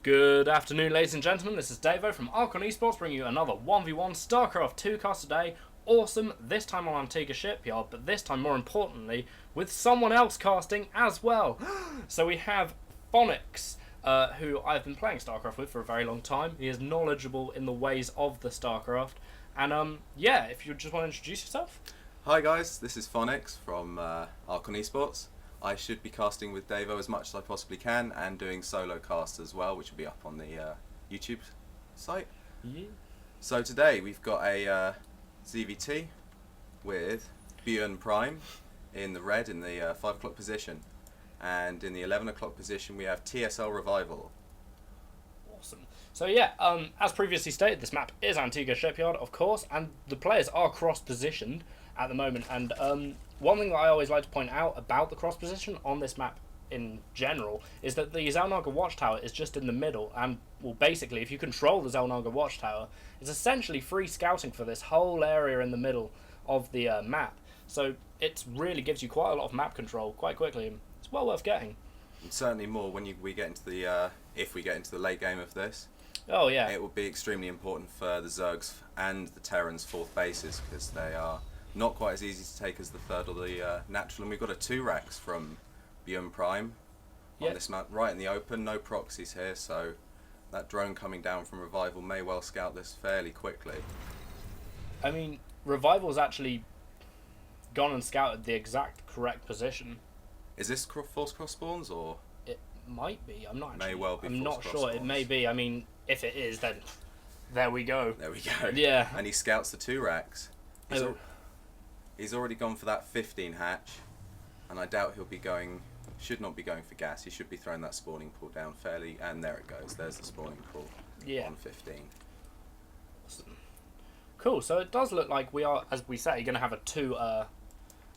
Good afternoon, ladies and gentlemen. This is Davo from Archon Esports, bringing you another 1v1 StarCraft 2 cast today. Awesome, this time on Antigua Shipyard, but this time, more importantly, with someone else casting as well. So we have Phonix, who I've been playing StarCraft with for a very long time. He is knowledgeable in the ways of the StarCraft. And yeah, if you just want to introduce yourself. Hi guys, this is Phonix from Archon Esports. I should be casting with Davo as much as I possibly can and doing solo casts as well, which will be up on the YouTube site. Yeah. So today we've got a ZVT with ByunPrime in the red in the 5 o'clock position, and in the 11 o'clock position we have TSLRevival. Awesome. So yeah, as previously stated, this map is Antigua Shipyard, of course, and the players are cross-positioned at the moment. And one thing that I always like to point out about the cross-position on this map in general is that the Xel'Naga Watchtower is just in the middle, and well, basically, if you control the Xel'Naga Watchtower, it's essentially free scouting for this whole area in the middle of the map. So it really gives you quite a lot of map control quite quickly, and it's well worth getting. And certainly more when we get into the if we get into the late game of this. Oh yeah. It will be extremely important for the Zergs and the Terrans' 4th bases, because they are not quite as easy to take as the 3rd or the natural. And we've got a 2-Rax from ByunPrime on this map, right in the open, no proxies here, so that drone coming down from Revival may well scout this fairly quickly. I mean, Revival's actually gone and scouted the exact correct position. Is this force cross spawns, or it might be? I'm not. Actually, may well be. I'm not sure. Spawns. It may be. I mean, if it is, then there we go. There we go. Yeah. And he scouts the 2-Rax. He's already gone for that 15 hatch, and I doubt he'll be going. Should not be going for gas. He should be throwing that spawning pool down fairly. And there it goes. There's the spawning pool. Yeah. On 15. Awesome. Cool. So it does look like we are, as we say, going to have a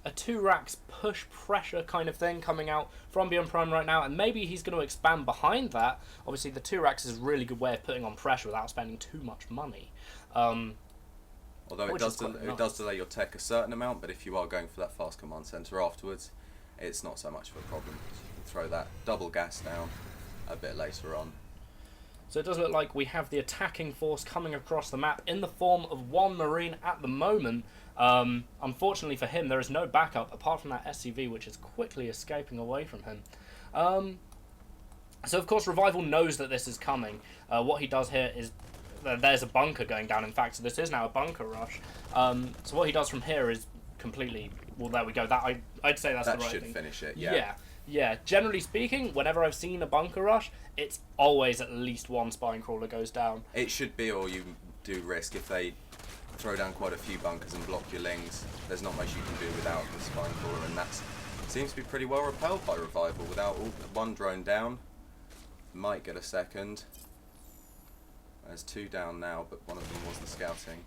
2-Rax push pressure kind of thing coming out from ByunPrime right now, and maybe he's going to expand behind that. Obviously, the 2-Rax is a really good way of putting on pressure without spending too much money. Although it does delay your tech a certain amount, but if you are going for that fast command center afterwards, it's not so much of a problem. You can throw that double gas down a bit later on. So it does look like we have the attacking force coming across the map in the form of 1 Marine at the moment. Unfortunately for him, there is no backup apart from that SCV, which is quickly escaping away from him. So of course Revival knows that this is coming. What he does here is there's a bunker going down, in fact, so this is now a bunker rush. So what he does from here is completely, well, there we go. That I'd say that's the right thing. That should finish it, yeah. Yeah. Generally speaking, whenever I've seen a bunker rush, it's always at least 1 spine crawler goes down. It should be, or you do risk if they throw down quite a few bunkers and block your lings. There's not much you can do without the spine crawler, and that seems to be pretty well repelled by Revival. Without 1 drone down, might get a second. There's 2 down now, but one of them was the scouting.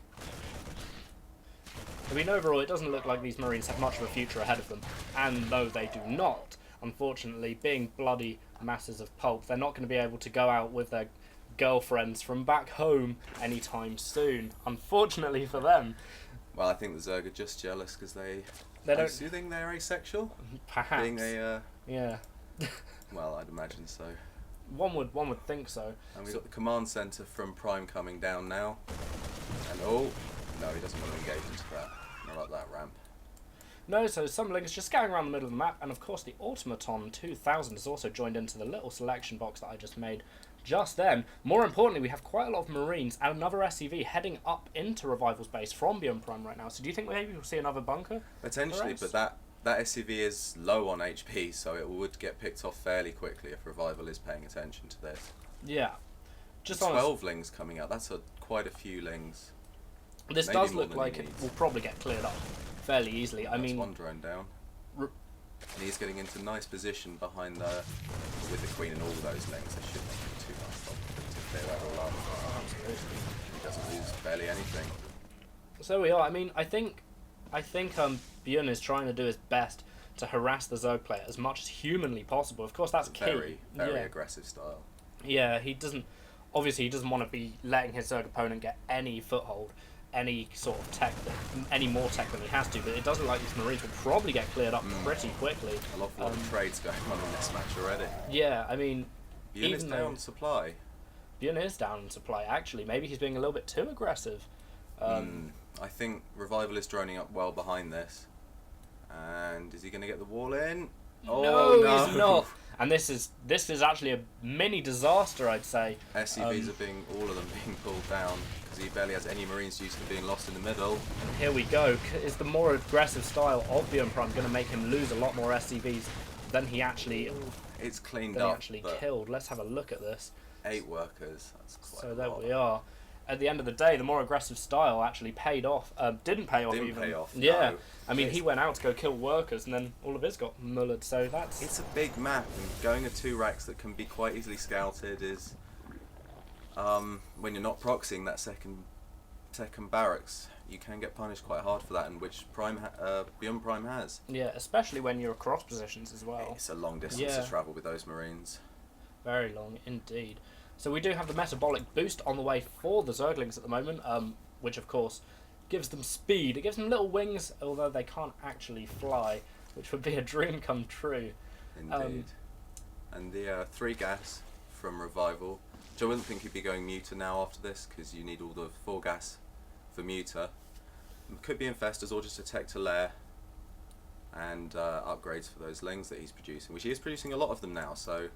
I mean, overall, it doesn't look like these Marines have much of a future ahead of them. And though they do not, unfortunately, being bloody masses of pulp, they're not going to be able to go out with their girlfriends from back home anytime soon. Unfortunately for them. Well, I think the Zerg are just jealous because they don't. Do you think they're asexual? Perhaps. Being a yeah. well, I'd imagine so. One would think so. And we've got the command center from Prime coming down now. And oh, no, he doesn't want to engage into that. Not up that ramp. No, so some links just scouting around the middle of the map, and of course the Automaton 2000 has also joined into the little selection box that I just made just then. More importantly, we have quite a lot of Marines and another SCV heading up into Revival's base from ByunPrime right now. So do you think maybe we'll see another bunker? Potentially, but that SCV is low on HP, so it would get picked off fairly quickly if Revival is paying attention to this. Yeah. Just 12 lings coming out. That's quite a few lings. This Maybe does look like it will probably get cleared up fairly easily. I mean, 1 drone down. And he's getting into nice position behind with the Queen and all those lings. There should not be too much problem to clear that all up. Absolutely. He doesn't lose barely anything. So we are. I mean, I think Byun is trying to do his best to harass the Zerg player as much as humanly possible. Of course, that's key. Very aggressive style. Yeah, he doesn't want to be letting his Zerg opponent get any foothold, any sort of tech, any more tech than he has to. But it does look like these Marines will probably get cleared up pretty quickly. A lot of trades going on in this match already. Yeah, I mean, Byun is down supply. Byun is down into play, actually. Maybe he's being a little bit too aggressive. I think Revival is droning up well behind this. And is he going to get the wall in? No, he's not. And this is actually a mini disaster, I'd say. SCVs all of them being pulled down because he barely has any Marines used to being lost in the middle. And here we go. Is the more aggressive style of ByunPrime going to make him lose a lot more SCVs than he actually? It's cleaned than up. He actually killed. Let's have a look at this. 8 workers. That's quite so a there lot. we are. At the end of the day, the more aggressive style actually paid off. Didn't pay off. Didn't pay off. Yeah. No. I mean, he went out to go kill workers, and then all of his got mullered. So that's. It's a big map, and going at 2 racks that can be quite easily scouted is, when you're not proxying that second barracks, you can get punished quite hard for that, and which ByunPrime has. Yeah, especially when you're across positions as well. It's a long distance to travel with those Marines. Very long indeed. So we do have the metabolic boost on the way for the Zerglings at the moment, which of course gives them speed. It gives them little wings, although they can't actually fly, which would be a dream come true. Indeed. And the 3 gas from Revival, which I wouldn't think he'd be going Muta now after this, because you need all the 4 gas for Muta. Could be Infestors or just a Tech to Lair, and upgrades for those Lings that he's producing, which he is producing a lot of them now, so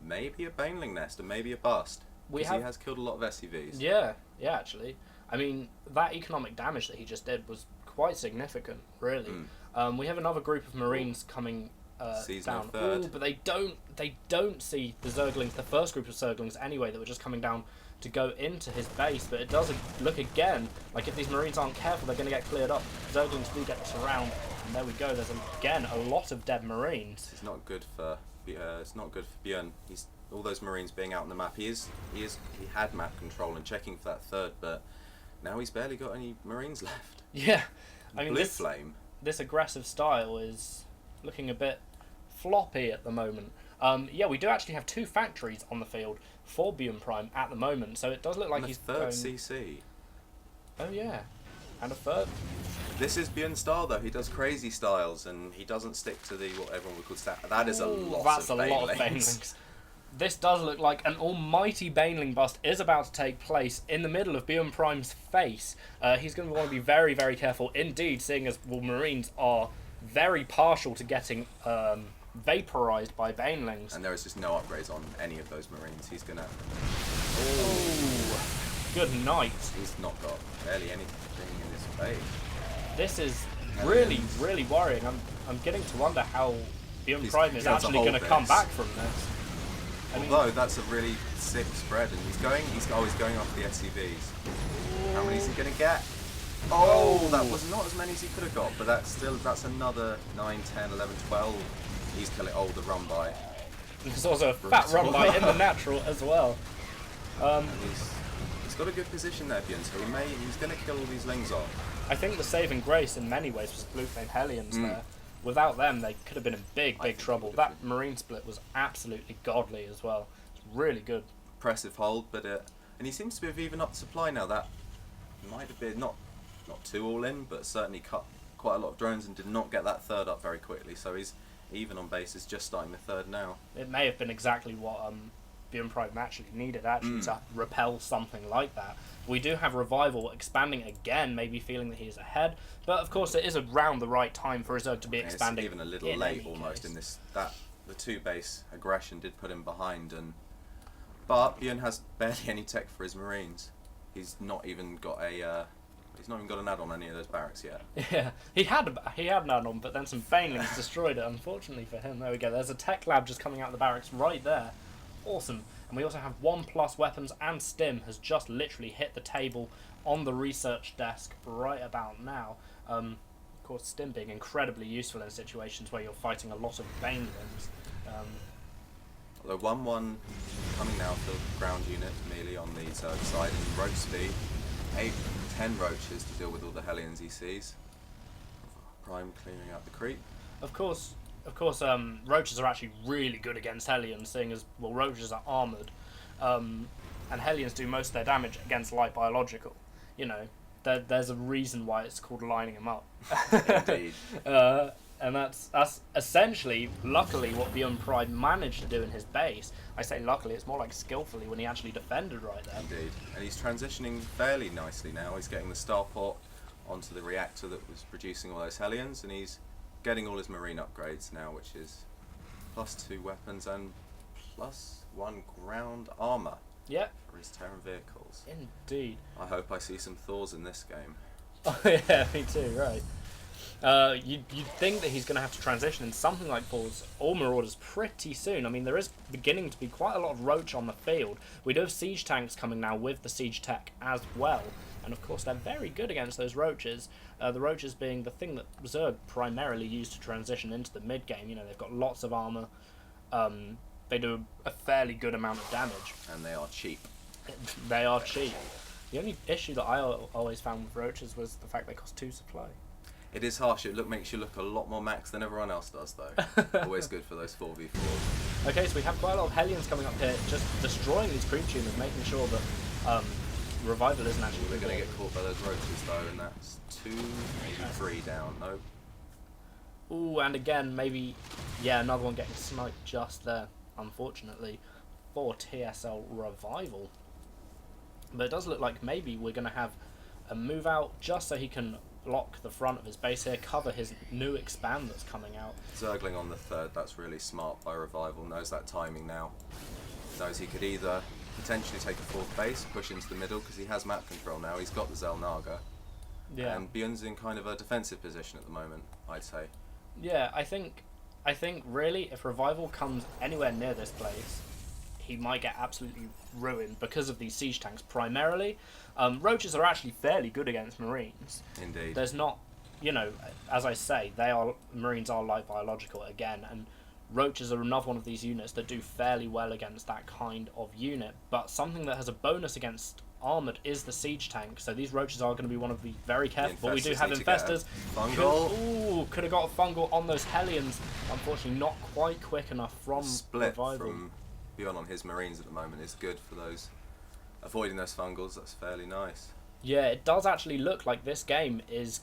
maybe a Baneling nest and maybe a bust. He has killed a lot of SCVs. Yeah, actually. I mean, that economic damage that he just did was quite significant, really. We have another group of Marines coming down. Third. But they don't see the Zerglings, the first group of Zerglings anyway, that were just coming down to go into his base. But it does look again like if these Marines aren't careful, they're going to get cleared up. Zerglings do get surrounded, and there we go. There's again a lot of dead Marines. It's not good for. It's not good for Byun. All those Marines being out on the map. He had map control and checking for that third, but now he's barely got any Marines left. Yeah, I mean this aggressive style is looking a bit floppy at the moment. Yeah, we do actually have 2 factories on the field for ByunPrime at the moment, so it does look like and he's third going... CC. Oh yeah, and a third. This is Byun's style though. He does crazy styles and he doesn't stick to the what everyone would call stat. That is a lot of Banelings. This does look like an almighty Baneling bust is about to take place in the middle of ByunPrime's face. He's going to want to be very, very careful indeed, seeing as Marines are very partial to getting vaporized by Banelings. And there is just no upgrades on any of those Marines. He's going to... Oh, good night. He's not got barely anything in his face. This is really, really worrying. I'm getting to wonder how ByunPrime is actually going to come back from this. Although that's a really sick spread, and he's going after the SCVs. How many is he going to get? Oh, that was not as many as he could have got, but that's another 9, 10, 11, 12. He's killing the run by. There's also a fat run by in the natural as well. And he's got a good position there, Byun, so he's going to kill all these Lings off. I think the saving grace in many ways was Blue Flame Hellions there. Without them, they could have been in big trouble. That Marine split was absolutely godly as well. It's really good. Impressive hold, but and he seems to have even upped supply now. That might have been not too all in, but certainly cut quite a lot of drones and did not get that third up very quickly. So he's even on bases, just starting the third now. It may have been exactly what ByunPrime actually needed to repel something like that. We do have Revival expanding again, maybe feeling that he is ahead, but of course it is around the right time for Zerg to be expanding. It's even a little late almost in this. That the 2 base aggression did put him behind, but Byun has barely any tech for his Marines. He's not even got an add-on on any of those barracks yet. Yeah, he had an add-on, but then some Banelings destroyed it. Unfortunately for him, there we go. There's a tech lab just coming out of the barracks right there. Awesome. And we also have 1+ weapons, and Stim has just literally hit the table on the research desk right about now. Of course, Stim being incredibly useful in situations where you're fighting a lot of Banelings. Although 1-1 coming now for ground unit melee on the Zerg side in roach speed. 8-10 roaches to deal with all the Hellions he sees. Prime clearing out the creep. Of course, roaches are actually really good against Hellions, seeing as, well, roaches are armoured, and Hellions do most of their damage against light biological. You know, there's a reason why it's called lining them up. Indeed. And that's essentially, luckily, what ByunPrime managed to do in his base. I say luckily, it's more like skillfully when he actually defended right there. Indeed. And he's transitioning fairly nicely now. He's getting the starport onto the reactor that was producing all those Hellions, and he's getting all his marine upgrades now, which is +2 weapons and +1 ground armor Yeah. for his Terran vehicles. Indeed. I hope I see some Thors in this game. Oh yeah, me too. Right. You'd think that he's going to have to transition in something like Thor's or Marauders pretty soon. I mean, there is beginning to be quite a lot of Roach on the field. We do have siege tanks coming now with the siege tech as well. And of course, they're very good against those Roaches. The Roaches being the thing that Zerg primarily used to transition into the mid game. You know, they've got lots of armor. They do a fairly good amount of damage. And they are cheap. They are cheap. The only issue that I always found with Roaches was the fact they cost 2 supply. It is harsh. It makes you look a lot more max than everyone else does, though. Always good for those 4v4s. Okay, so we have quite a lot of Hellions coming up here, just destroying these creep tuners, making sure that Revival isn't actually... We're going to get caught by those Roaches, though, and that's 2, maybe 3 down. Nope. Ooh, and again, maybe... Yeah, another one getting sniped just there, unfortunately, for TSLRevival. But it does look like maybe we're going to have a move out just so he can block the front of his base here, cover his new expand that's coming out. Zergling on the 3rd, that's really smart by Revival. Knows that timing now. Knows he could either potentially take a 4th base, push into the middle, because he has map control now. He's got the Zelnaga. Yeah. And Byun's in kind of a defensive position at the moment, I'd say. Yeah, I think really, if Revival comes anywhere near this place, he might get absolutely ruined because of these siege tanks primarily. Roaches are actually fairly good against Marines. Indeed. There's not, you know, as I say, Marines are light biological again, and Roaches are another one of these units that do fairly well against that kind of unit. But something that has a bonus against armoured is the siege tank, so these Roaches are going to be one of the very careful. But we do have infestors. Fungal. Could have got a fungal on those Hellions. Unfortunately, not quite quick enough from Split Revival. from Byun on his Marines at the moment is good for those avoiding those fungals. That's fairly nice. Yeah, it does actually look like this game is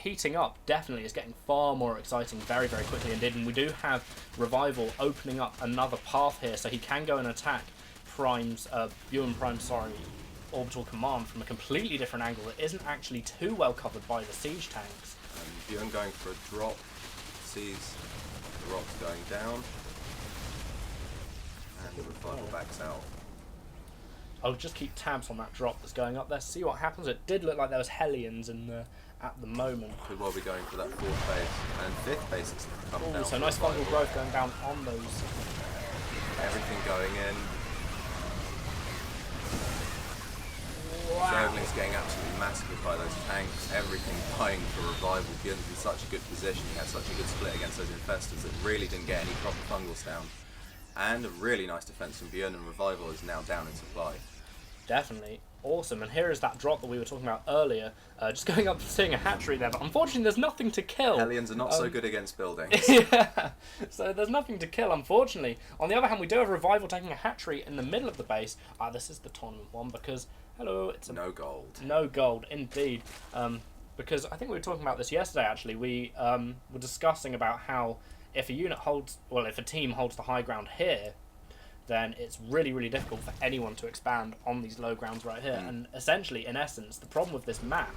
heating up. Definitely, it's getting far more exciting very, very quickly indeed. And we do have Revival opening up another path here, so he can go and attack ByunPrime, orbital command from a completely different angle that isn't actually too well covered by the siege tanks. And Byun going for a drop, sees the rocks going down, and the Revival backs out. I'll just keep tabs on that drop that's going up there, see what happens. It did look like there was Hellions in there at the moment. Could well be going for that 4th base, and 5th base has come down. So nice fungal growth going down on those. Everything going in. Wow. Zergling's getting absolutely massacred by those tanks. Everything dying for Revival. Byun's in such a good position. He had such a good split against those infestors that really didn't get any proper fungals down. And a really nice defense from Byun, and Revival is now down in supply. Definitely. Awesome. And here is that drop that we were talking about earlier. Just going up, seeing a hatchery there, but unfortunately there's nothing to kill. Hellions are not so good against buildings. Yeah, so there's nothing to kill, unfortunately. On the other hand, we do have Revival taking a hatchery in the middle of the base. This is the tournament one because, hello, it's no gold. No gold, indeed. Because I think we were talking about this yesterday, actually. We were discussing about how if a team holds the high ground here, then it's really, really difficult for anyone to expand on these low grounds right here. And essentially, in essence, the problem with this map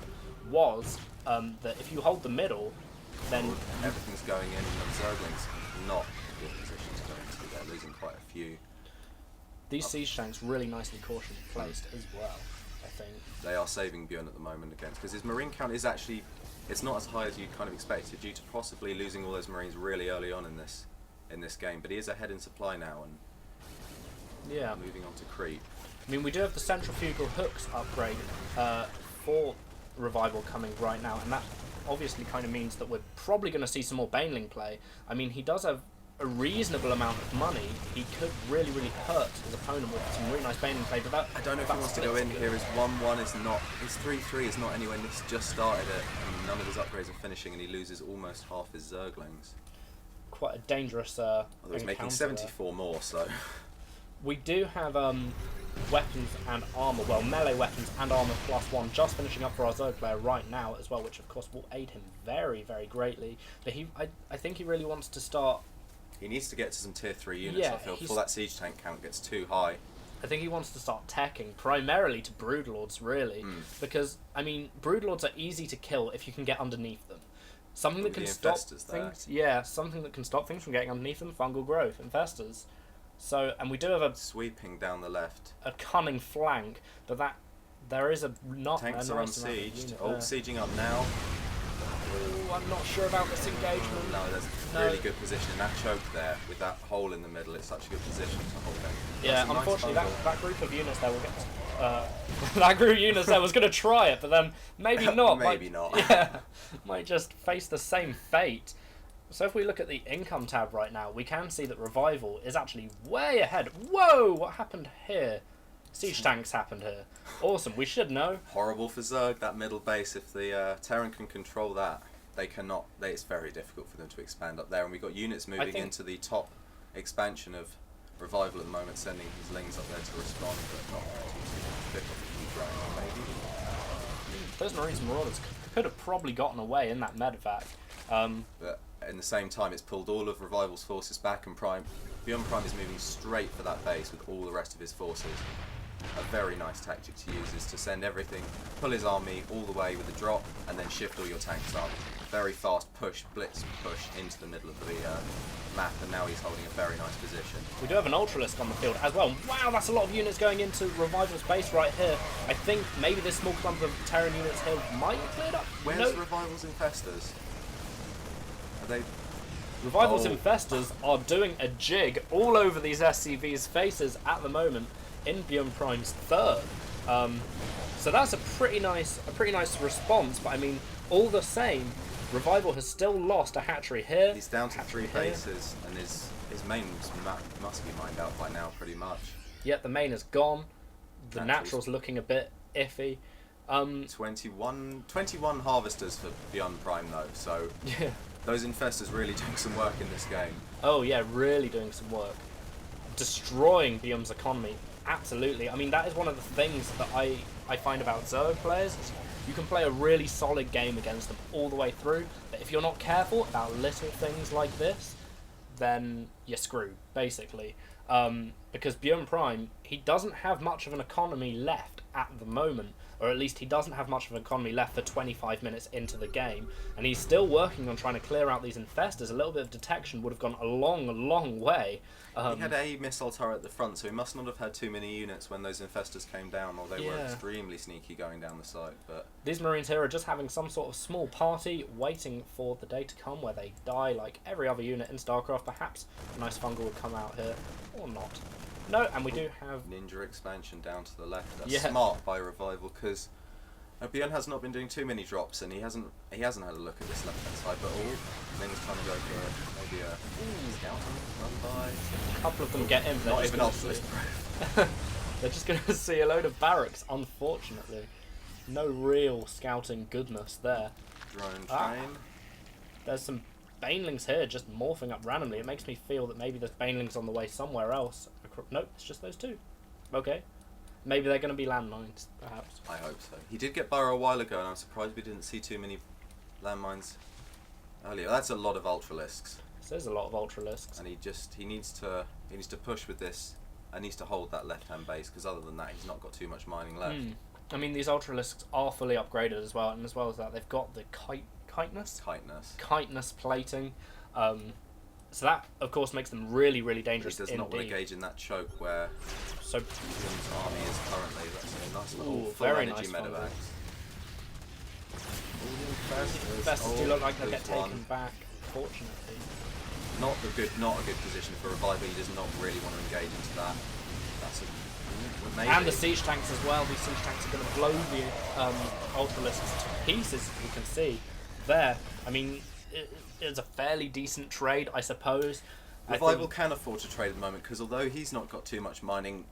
was that if you hold the middle, then everything's going in, and Zergling's not in a good position to go into. They're losing quite a few. These siege tanks really nicely caution placed as well, I think. They are saving Byun at the moment against, because his Marine count is actually, it's not as high as you kind of expected due to possibly losing all those Marines really early on in this game. But he is ahead in supply now, and yeah, moving on to creep. I mean, we do have the centrifugal hooks upgrade for Revival coming right now, and that obviously kind of means that we're probably going to see some more Baneling play. I mean, he does have a reasonable amount of money. He could really, really hurt his opponent with some really nice Baneling play, but I don't know if he wants to go in here. His 1-1 is not, his 3-3 is not anywhere. He's just started it, and none of his upgrades are finishing, and he loses almost half his Zerglings. Quite a dangerous He's making 74 more, so... We do have weapons and armor, well, melee weapons and armor +1, just finishing up for our Zerg player right now as well, which of course will aid him very, very greatly. But I think he really wants to start. He needs to get to some tier 3 units, Yeah, I feel, before that siege tank count gets too high. I think he wants to start teching primarily to Broodlords, really, because I mean, Broodlords are easy to kill if you can get underneath them. Something that can stop things. Yeah, something that can stop things from getting underneath them. Fungal growth, infestors. So, and we do have a sweeping down the left. A cunning flank, but there is tanks are unsieged. Sieging up now. Ooh, I'm not sure about this engagement. No, there's really good position in that choke there with that hole in the middle. It's such a good position to hold them. Yeah, unfortunately, that group of units there will get. That group of units there was going to try it, but then maybe not. Maybe not. Yeah, might just face the same fate. So if we look at the income tab right now, we can see that Revival is actually way ahead. Whoa, what happened here? Siege tanks happened here. Awesome, we should know. Horrible for Zerg, that middle base. If the Terran can control that, they cannot. It's very difficult for them to expand up there. And we've got units moving into the top expansion of Revival at the moment, sending his lings up there to respond, but not too quick off the maybe. Those Marines and Marauders could have probably gotten away in that medevac. But in the same time, it's pulled all of Revival's forces back, and ByunPrime is moving straight for that base with all the rest of his forces. A very nice tactic to use is to send everything, pull his army all the way with a drop, and then shift all your tanks up. Very fast blitz push into the middle of the map, and now he's holding a very nice position. We do have an Ultralisk on the field as well. Wow, that's a lot of units going into Revival's base right here. I think maybe this small clump of Terran units here might have cleared up. Where's Revival's infestors? Are they... Revival's infestors are doing a jig all over these SCV's faces at the moment in ByunPrime's third. So that's a pretty nice response. But I mean, all the same, Revival has still lost a hatchery here. He's down to 3 bases, and his main must be mined out by now, pretty much. Yep, the main is gone. The natural's looking a bit iffy. 21 harvesters for ByunPrime though, so yeah. Those infestors really doing some work in this game. Oh yeah, really doing some work. Destroying Byum's economy. Absolutely. I mean, that is one of the things that I find about Zerg players. Is you can play a really solid game against them all the way through, but if you're not careful about little things like this, then you're screwed, basically. Because ByunPrime, he doesn't have much of an economy left at the moment, or at least he doesn't have much of an economy left for 25 minutes into the game, and he's still working on trying to clear out these infestors. A little bit of detection would have gone a long way. He had a missile turret at the front, so he must not have had too many units when those infestors came down, or they were extremely sneaky going down the site. But these Marines here are just having some sort of small party, waiting for the day to come where they die like every other unit in StarCraft. Perhaps a nice fungal would come out here, or not. No, and we do have Ninja expansion down to the left. That's smart by Revival, because Byun has not been doing too many drops, and he hasn't had a look at this left hand side. But Ming's trying to go for maybe a scout run by. A couple of them get in. Not even Ultralisk. They're just going to see a load of barracks. Unfortunately, no real scouting goodness there. Drone train. There's some Banelings here just morphing up randomly. It makes me feel that maybe there's Banelings on the way somewhere else. Nope, it's just those two. Okay. Maybe they're going to be landmines, perhaps. I hope so. He did get Burrow a while ago, and I'm surprised we didn't see too many landmines earlier. That's a lot of Ultralisks. There's a lot of Ultralisks. And he needs to push with this, and needs to hold that left-hand base, because other than that, he's not got too much mining left. I mean, these Ultralisks are fully upgraded as well, and as well as that, they've got the Chitinous plating. So that, of course, makes them really dangerous. He does not want to engage in that choke where Byun's army is currently. That's a nice little full energy medevac. Infestors do look like they'll get taken back, fortunately. Not a good position for Revival. He does not really want to engage into that. That's maybe. And the siege tanks as well. These siege tanks are going to blow the Ultralisks to pieces, as you can see there. I mean, it's a fairly decent trade, I suppose. Revival can afford to trade at the moment, because although he's not got too much mining,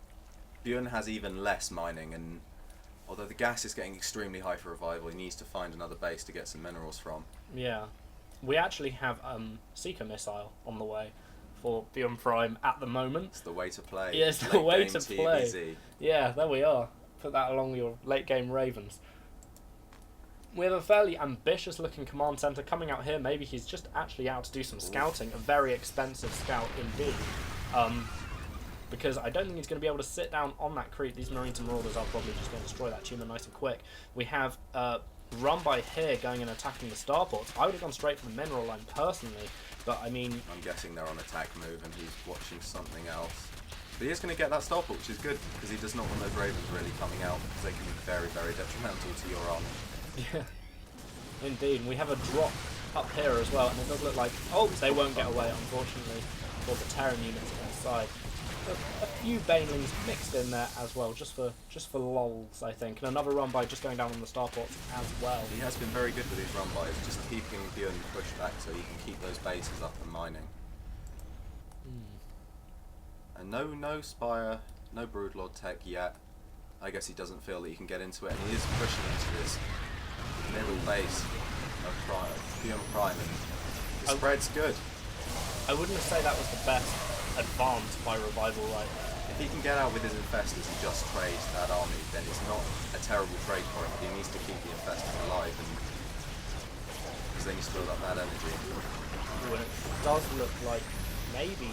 Byun has even less mining, and although the gas is getting extremely high for Revival, he needs to find another base to get some minerals from. Yeah. We actually have Seeker missile on the way for ByunPrime at the moment. It's the way to play. Yeah, it's the Late way game to play. TVZ. Yeah, there we are. Put that along with your late game Ravens. We have a fairly ambitious looking command centre coming out here. Maybe he's just actually out to do some scouting. A very expensive scout indeed. Because I don't think he's going to be able to sit down on that creep. These Marines and Marauders are probably just going to destroy that tumor nice and quick. We have run by here going and attacking the starports. I would have gone straight for the mineral line personally, but I mean... I'm guessing they're on attack move and he's watching something else. But he is going to get that starport, which is good, because he does not want those Ravens really coming out, because they can be very, very detrimental to your army. Yeah, indeed. We have a drop up here as well, and it does look like... Oh, they won't get away, unfortunately, for the Terran units inside. A few Banelings mixed in there as well, just for lols, I think. And another run by just going down on the starports as well. He has been very good with his run bys, just keeping Byun pushed back so he can keep those bases up and mining. And no Spire, no Broodlord tech yet. I guess he doesn't feel that he can get into it, and he is pushing into this middle base of ByunPrime, and the spread's good. I wouldn't say that was the best advance by Revival right there. If he can get out with his Infestors and just trade that army, then it's not a terrible trade for him, but he needs to keep the Infestors alive, because then you still got that energy. Ooh, and it does look like maybe...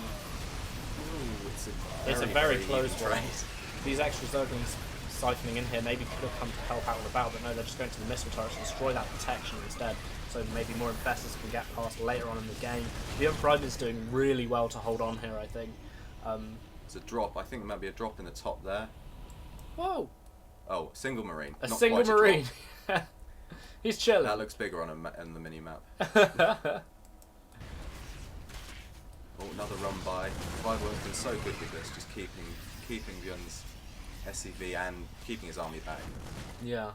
Ooh, it's a very close one. These extra Zerglings siphoning in here maybe could have come to help out with the battle, but no, they're just going to the missile turrets to destroy that protection instead. So maybe more Infestors can get past later on in the game. ByunPrime is doing really well to hold on here, I think. It's a drop. I think there might be a drop in the top there. Whoa! Oh, single Marine. A Not single quite Marine. A drop. He's chilling. That looks bigger on the mini map. Oh, another run by. Revival has been so good with this, just keeping Byun's SCV and keeping his army back. Yeah.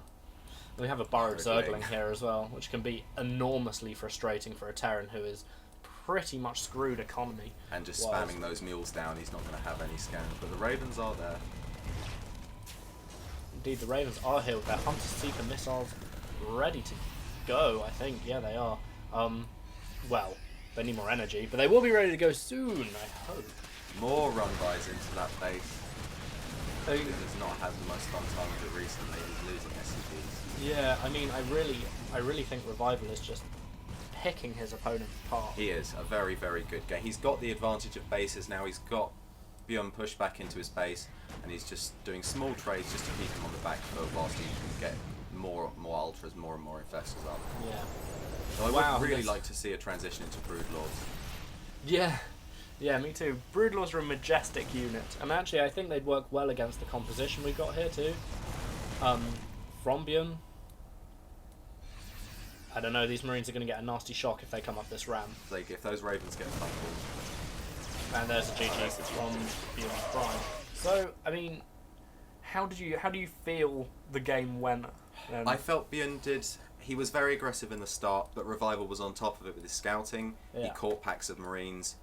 We have a borrowed Zergling here as well, which can be enormously frustrating for a Terran who is pretty much screwed economy. And just spamming those mules down, he's not going to have any scans. But the Ravens are there. Indeed, the Ravens are here with their Hunter Seeker missiles ready to go, I think. Yeah, they are. Well, they need more energy, but they will be ready to go soon, I hope. More run-bys into that base. So, He has not had the most fun time with it recently. He's losing SCVs. yeah, I mean, I really think Revival is just picking his opponent apart. He is a very, very good game. He's got the advantage of bases now. He's got Byun pushed back into his base, and he's just doing small trades just to keep him on the back foot whilst he can get more ultras, more and more infestors up. Yeah. So I would really like to see a transition into Broodlords. Yeah. Yeah, me too. Broodlords are a majestic unit, and actually I think they'd work well against the composition we've got here too. From Byun. I don't know, these Marines are going to get a nasty shock if they come up this ram. Like if those Ravens get fumbled. And there's a GG from ByunPrime. So, I mean, how do you feel the game went? I felt Byun he was very aggressive in the start, but Revival was on top of it with his scouting. Yeah. He caught packs of Marines.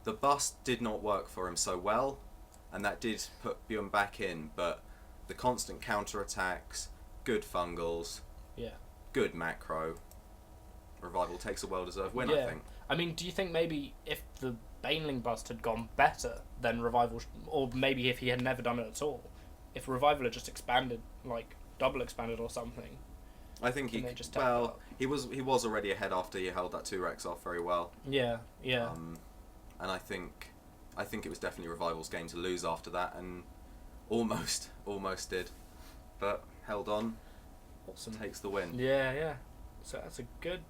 The bust did not work for him so well, and that did put Byun back in, but the constant counter-attacks, good fungals, good macro, Revival takes a well-deserved win, I think. I mean, do you think maybe if the Baneling bust had gone better, then Revival, or maybe if he had never done it at all, if Revival had just expanded, like double expanded or something? I think he was already ahead after he held that 2-Rex off very well. Yeah. And I think it was definitely Revival's game to lose after that, and almost did, but held on. Awesome. Takes the win. Yeah. So that's a good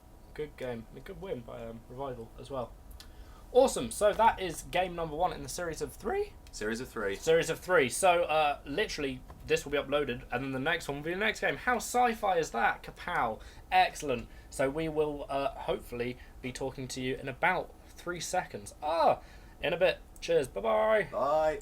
game, a good win by Revival as well. Awesome. So that is game number 1 in the series of 3. Series of 3. Series of 3. So literally, this will be uploaded, and then the next one will be the next game. How sci-fi is that? Kapow! Excellent. So we will hopefully be talking to you in about 3 seconds. In a bit. Cheers. Bye-bye. Bye.